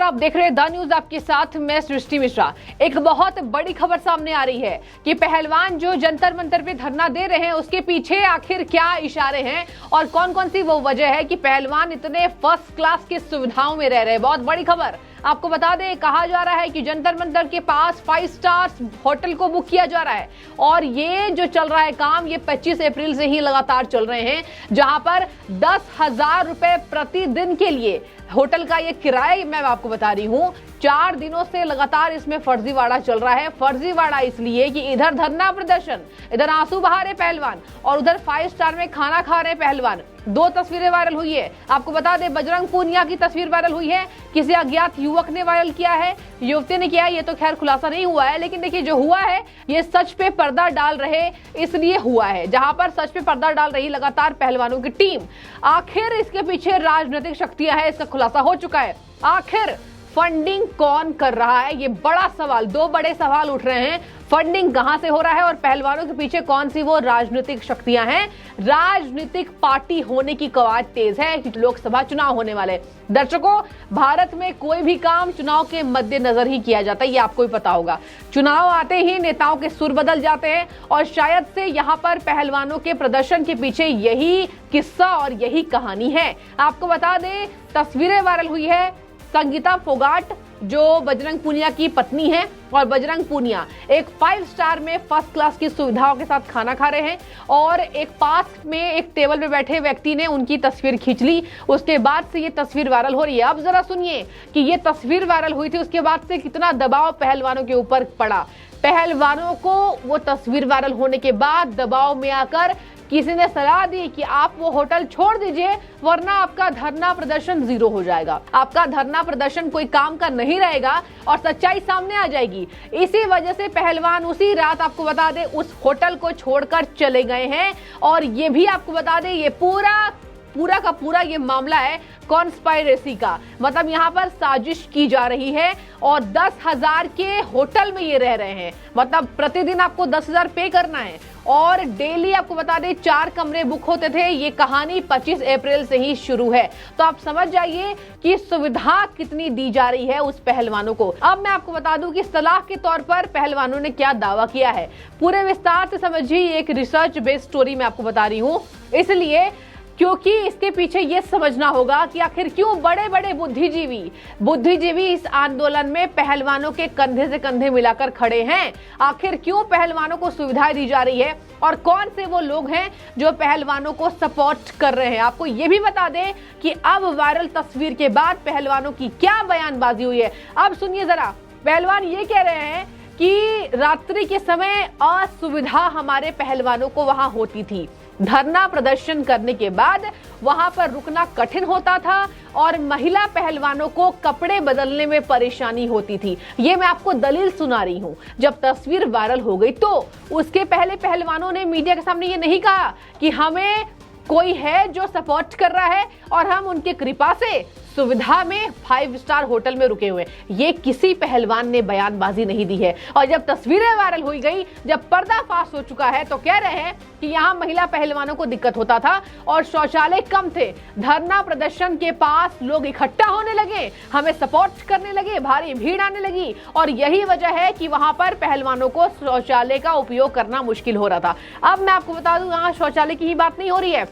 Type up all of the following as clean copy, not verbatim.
आप देख रहे हैं द न्यूज, आपके साथ मैं सृष्टि मिश्रा। एक बहुत बड़ी खबर सामने आ रही है कि पहलवान जो जंतर मंतर पे धरना दे रहे हैं उसके पीछे आखिर क्या इशारे हैं और कौन कौन सी वो वजह है कि पहलवान इतने फर्स्ट क्लास की सुविधाओं में रह रहे हैं। बहुत बड़ी खबर आपको बता दें, कहा जा रहा है कि जंतर मंतर के पास 5 स्टार होटल को बुक किया जा रहा है और ये जो चल रहा है काम, ये 25 अप्रैल से ही लगातार चल रहे हैं, जहां पर 10,000 रुपए प्रतिदिन के लिए होटल का ये किराया मैं आपको बता रही हूं। 4 दिनों से लगातार इसमें फर्जीवाड़ा चल रहा है। फर्जीवाड़ा इसलिए कि इधर धरना प्रदर्शन, इधर आंसू बहा रहे पहलवान और उधर 5 स्टार में खाना खा रहे पहलवान। 2 तस्वीरें वायरल हुई है। आपको बता दें, बजरंग पूनिया की तस्वीर वायरल हुई है, किसी अज्ञात युवक ने वायरल किया है, युवती ने किया, ये तो खैर खुलासा नहीं हुआ है, लेकिन देखिए जो हुआ है ये सच पे पर्दा डाल रहे इसलिए हुआ है। जहां पर सच पे पर्दा डाल रही लगातार पहलवानों की टीम, आखिर इसके पीछे राजनीतिक शक्तियां हैं, इसका खुलासा हो चुका है। आखिर फंडिंग कौन कर रहा है, ये बड़ा सवाल, 2 बड़े सवाल उठ रहे हैं। फंडिंग कहां से हो रहा है और पहलवानों के पीछे कौन सी वो राजनीतिक शक्तियां हैं। राजनीतिक पार्टी होने की कवायद तेज है कि लोकसभा चुनाव होने वाले। दर्शकों, भारत में कोई भी काम चुनाव के मद्देनजर ही किया जाता है, ये आपको भी पता होगा। चुनाव आते ही नेताओं के सुर बदल जाते हैं और शायद से यहाँ पर पहलवानों के प्रदर्शन के पीछे यही किस्सा और यही कहानी है। आपको बता दें, तस्वीरें वायरल हुई है। संगीता फोगाट जो बजरंग पूनिया की पत्नी है और बजरंग पूनिया एक 5 स्टार में फर्स्ट क्लास की सुविधाओं के साथ खाना खा रहे हैं और एक पास में एक टेबल पे बैठे व्यक्ति ने उनकी तस्वीर खींच ली। उसके बाद से ये तस्वीर वायरल हो रही है। अब जरा सुनिए कि ये तस्वीर वायरल हुई थी, उसके बाद से कितना दबाव पहलवानों के ऊपर पड़ा। पहलवानों को वो तस्वीर वायरल होने के बाद दबाव में आकर किसी ने सलाह दी कि आप वो होटल छोड़ दीजिए वरना आपका धरना प्रदर्शन 0 हो जाएगा, आपका धरना प्रदर्शन कोई काम का नहीं रहेगा और सच्चाई सामने आ जाएगी। इसी वजह से पहलवान उसी रात, आपको बता दें, उस होटल को छोड़कर चले गए हैं। और ये भी आपको बता दें, ये पूरा का पूरा ये मामला है कॉन्स्पायरेसी का, मतलब यहाँ पर साजिश की जा रही है और 10,000 के होटल में ये रह रहे हैं। मतलब प्रतिदिन आपको 10,000 पे करना है और डेली आपको बता दें 4 कमरे बुक होते थे। ये कहानी 25 अप्रैल से ही शुरू है, तो आप समझ जाइए कि सुविधा कितनी दी जा रही है उस पहलवानों को। अब मैं आपको बता दूं कि सलाह के तौर पर पहलवानों ने क्या दावा किया है, पूरे विस्तार से समझिए। एक रिसर्च बेस्ड स्टोरी मैं आपको बता रही हूँ, इसलिए क्योंकि इसके पीछे ये समझना होगा कि आखिर क्यों बड़े बड़े बुद्धिजीवी इस आंदोलन में पहलवानों के कंधे से कंधे मिलाकर खड़े हैं। आखिर क्यों पहलवानों को सुविधाएं दी जा रही है और कौन से वो लोग हैं जो पहलवानों को सपोर्ट कर रहे हैं। आपको ये भी बता दें कि अब वायरल तस्वीर के बाद पहलवानों की क्या बयानबाजी हुई है। अब सुनिए जरा, पहलवान ये कह रहे हैं कि रात्रि के समय असुविधा हमारे पहलवानों को वहां होती थी। धरना प्रदर्शन करने के बाद वहां पर रुकना कठिन होता था और महिला पहलवानों को कपड़े बदलने में परेशानी होती थी। ये मैं आपको दलील सुना रही हूं। जब तस्वीर वायरल हो गई तो उसके पहले पहलवानों ने मीडिया के सामने ये नहीं कहा कि हमें कोई है जो सपोर्ट कर रहा है और हम उनके कृपा से सुविधा में 5 स्टार होटल में रुके हुए। ये किसी पहलवान ने बयानबाजी नहीं दी है। और जब तस्वीरें वायरल हो गई, जब पर्दाफाश हो चुका है, तो कह रहे हैं कि यहाँ महिला पहलवानों को दिक्कत होता था और शौचालय कम थे। धरना प्रदर्शन के पास लोग इकट्ठा होने लगे, हमें सपोर्ट करने लगे, भारी भीड़ आने लगी और यही वजह है कि वहां पर पहलवानों को शौचालय का उपयोग करना मुश्किल हो रहा था। अब मैं आपको बता दूं, यहाँ शौचालय की ही बात नहीं हो रही है,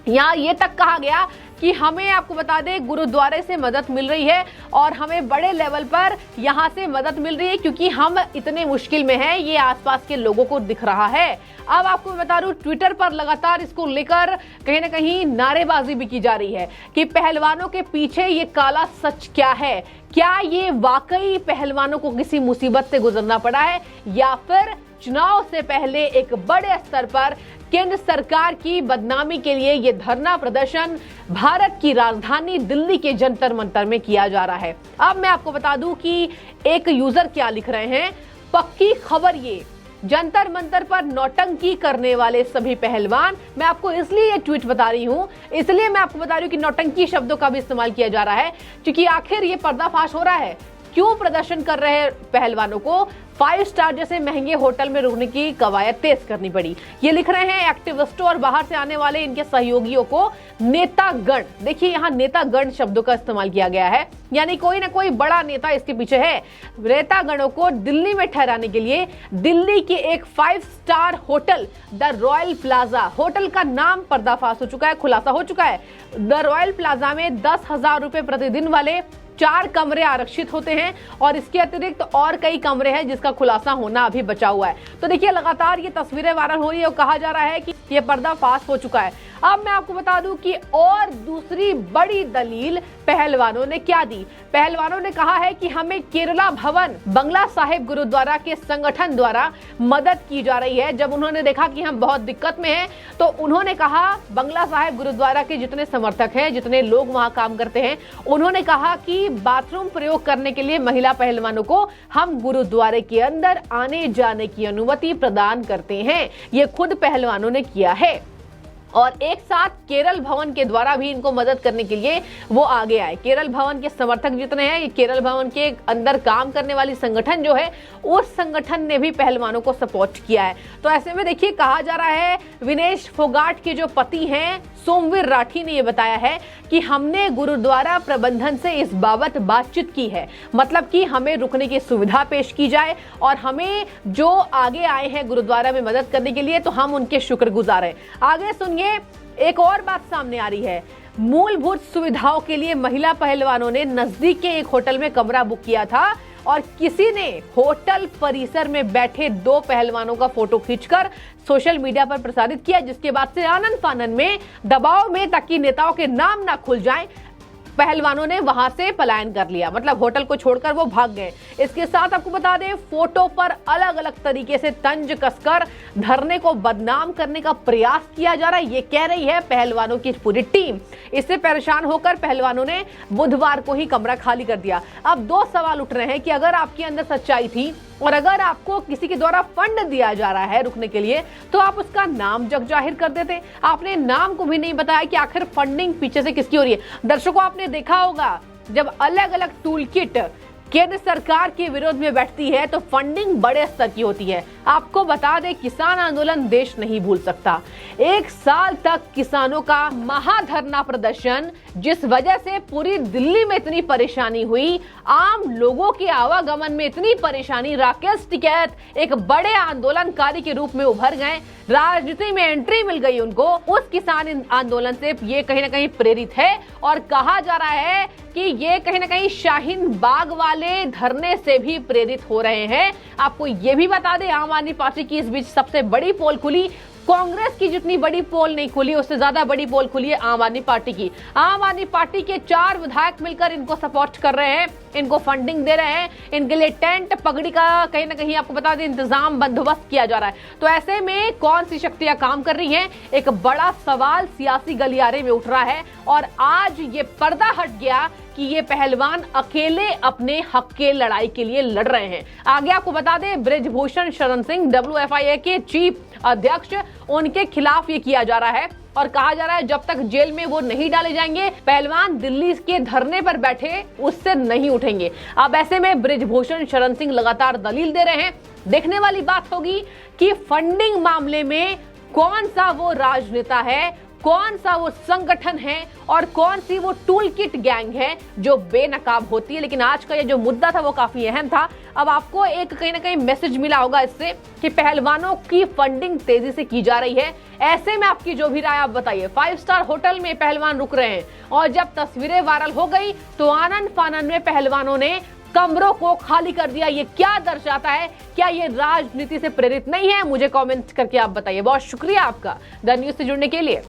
यहाँ ये तक कहा गया कि हमें, आपको बता दें, गुरुद्वारे से मदद मिल रही है और हमें बड़े लेवल पर यहाँ से मदद मिल रही है क्योंकि हम इतने मुश्किल में हैं, ये आसपास के लोगों को दिख रहा है। अब आपको मैं बता दूं, ट्विटर पर लगातार इसको लेकर कहीं ना कहीं नारेबाजी भी की जा रही है कि पहलवानों के पीछे ये काला सच क्या है। क्या ये वाकई पहलवानों को किसी मुसीबत से गुजरना पड़ा है या फिर चुनाव से पहले एक बड़े स्तर पर केंद्र सरकार की बदनामी के लिए ये धरना प्रदर्शन भारत की राजधानी दिल्ली के जंतर मंतर में किया जा रहा है। अब मैं आपको बता दूं कि एक यूजर क्या लिख रहे हैं, पक्की खबर ये, जंतर मंतर पर नौटंकी करने वाले सभी पहलवान। मैं आपको इसलिए ये ट्वीट बता रही हूं, इसलिए मैं आपको बता रही हूं कि नौटंकी शब्दों का भी इस्तेमाल किया जा रहा है क्योंकि आखिर ये पर्दाफाश हो रहा है क्यों प्रदर्शन कर रहे पहलवानों को 5 स्टार जैसे महंगे होटल में रुकने की कवायद तेज करनी पड़ी। ये लिख रहे हैं एक्टिविस्टों और बाहर से आने वाले इनके सहयोगियों को नेतागण। देखिए यहाँ नेतागण शब्दों का इस्तेमाल किया गया है, यानी कोई ना कोई बड़ा नेता इसके पीछे है। नेतागणों को दिल्ली में ठहराने के लिए दिल्ली के एक 5 star hotel the royal plaza, hotel का नाम पर्दाफाश हो चुका है, खुलासा हो चुका है। द रॉयल प्लाजा में 10,000 रुपए प्रतिदिन वाले 4 कमरे आरक्षित होते हैं और इसके अतिरिक्त और कई कमरे हैं जिसका खुलासा होना अभी बचा हुआ है। तो देखिए लगातार ये तस्वीरें वायरल हो रही है और कहा जा रहा है कि ये पर्दाफाश हो चुका है। अब मैं आपको बता दूं कि और दूसरी बड़ी दलील पहलवानों ने क्या दी। पहलवानों ने कहा है कि हमें केरला भवन बंगला साहिब गुरुद्वारा के संगठन द्वारा मदद की जा रही है। जब उन्होंने देखा कि हम बहुत दिक्कत में हैं तो उन्होंने कहा, बंगला साहिब गुरुद्वारा के जितने समर्थक हैं, जितने लोग वहां काम करते हैं, उन्होंने कहा कि बाथरूम प्रयोग करने के लिए महिला पहलवानों को हम गुरुद्वारे के अंदर आने जाने की अनुमति प्रदान करते हैं। ये खुद पहलवानों ने किया है और एक साथ केरल भवन के द्वारा भी इनको मदद करने के लिए वो आगे आए। केरल भवन के समर्थक जितने हैं, ये केरल भवन के अंदर काम करने वाली संगठन जो है, उस संगठन ने भी पहलवानों को सपोर्ट किया है। तो ऐसे में देखिए कहा जा रहा है, विनेश फोगाट के जो पति हैं सोमवीर राठी ने ये बताया है कि हमने गुरुद्वारा प्रबंधन से इस बाबत बातचीत की है, मतलब कि हमें रुकने की सुविधा पेश की जाए और हमें जो आगे आए हैं गुरुद्वारा में मदद करने के लिए तो हम उनके शुक्रगुजार हैं। आगे सुनिए, एक और बात सामने आ रही है। मूलभूत सुविधाओं के लिए महिला पहलवानों ने नजदीक के एक होटल में कमरा बुक किया था और किसी ने होटल परिसर में बैठे 2 पहलवानों का फोटो खींचकर सोशल मीडिया पर प्रसारित किया, जिसके बाद से आनन फानन में दबाव में ताकि नेताओं के नाम ना खुल जाएं, पहलवानों ने वहां से पलायन कर लिया, मतलब होटल को छोड़कर वो भाग गए। इसके साथ आपको बता दें, फोटो पर अलग अलग तरीके से तंज कसकर धरने को बदनाम करने का प्रयास किया जा रहा है, ये कह रही है पहलवानों की पूरी टीम। इससे परेशान होकर पहलवानों ने बुधवार को ही कमरा खाली कर दिया। अब 2 सवाल उठ रहे हैं कि अगर आपके अंदर सच्चाई थी और अगर आपको किसी के द्वारा फंड दिया जा रहा है रुकने के लिए तो आप उसका नाम जग जाहिर कर देते। आपने नाम को भी नहीं बताया कि आखिर फंडिंग पीछे से किसकी हो रही है। दर्शकों, आपने देखा होगा जब अलग अलग टूल किट केंद्र सरकार के विरोध में बैठती है तो फंडिंग बड़े स्तर की होती है। आपको बता दें, किसान आंदोलन देश नहीं भूल सकता। 1 साल तक किसानों का महाधरना प्रदर्शन, जिस वजह से पूरी दिल्ली में इतनी परेशानी हुई, आम लोगों के आवागमन में इतनी परेशानी, राकेश टिकैत एक बड़े आंदोलनकारी के रूप में उभर गए, राजनीति में एंट्री मिल गई उनको। उस किसान आंदोलन से ये कहीं ना कहीं प्रेरित है और कहा जा रहा है कि ये कहीं ना कहीं शाहीन बाग वाले धरने से भी प्रेरित हो रहे हैं। आपको ये भी बता दें, आम आदमी पार्टी की इस बीच सबसे बड़ी पोल खुली। कांग्रेस की जितनी बड़ी पोल नहीं खुली, उससे ज्यादा बड़ी पोल खुली है आम आदमी पार्टी की। आम आदमी पार्टी के 4 विधायक मिलकर इनको सपोर्ट कर रहे हैं, इनको फंडिंग दे रहे हैं, इनके लिए टेंट पगड़ी का कहीं ना कहीं आपको बता दें इंतजाम बंदोबस्त किया जा रहा है। तो ऐसे में कौन सी शक्तियां काम कर रही हैं, एक बड़ा सवाल सियासी गलियारे में उठ रहा है और आज ये पर्दा हट गया कि ये पहलवान अकेले अपने हक के लड़ाई के लिए लड़ रहे हैं। आगे आपको बता दें, बृजभूषण शरण सिंह WFIA के चीफ अध्यक्ष, उनके खिलाफ ये किया जा रहा है और कहा जा रहा है जब तक जेल में वो नहीं डाले जाएंगे, पहलवान दिल्ली के धरने पर बैठे उससे नहीं उठेंगे। अब ऐसे में बृजभूषण शरण सिंह लगातार दलील दे रहे हैं। देखने वाली बात होगी कि फंडिंग मामले में कौन सा वो राजनेता है, कौन सा वो संगठन है और कौन सी वो टूल किट गैंग है जो बेनकाब होती है। लेकिन आज का ये जो मुद्दा था वो काफी अहम था। अब आपको एक कहीं ना कहीं मैसेज मिला होगा इससे कि पहलवानों की फंडिंग तेजी से की जा रही है। ऐसे में आपकी जो भी राय आप बताइए। 5 स्टार होटल में पहलवान रुक रहे हैं और जब तस्वीरें वायरल हो गई तो आनन फानन में पहलवानों ने कमरों को खाली कर दिया। ये क्या दर्शाता है? क्या ये राजनीति से प्रेरित नहीं है? मुझे कमेंट करके आप बताइए। बहुत शुक्रिया आपका द न्यूज़ से जुड़ने के लिए।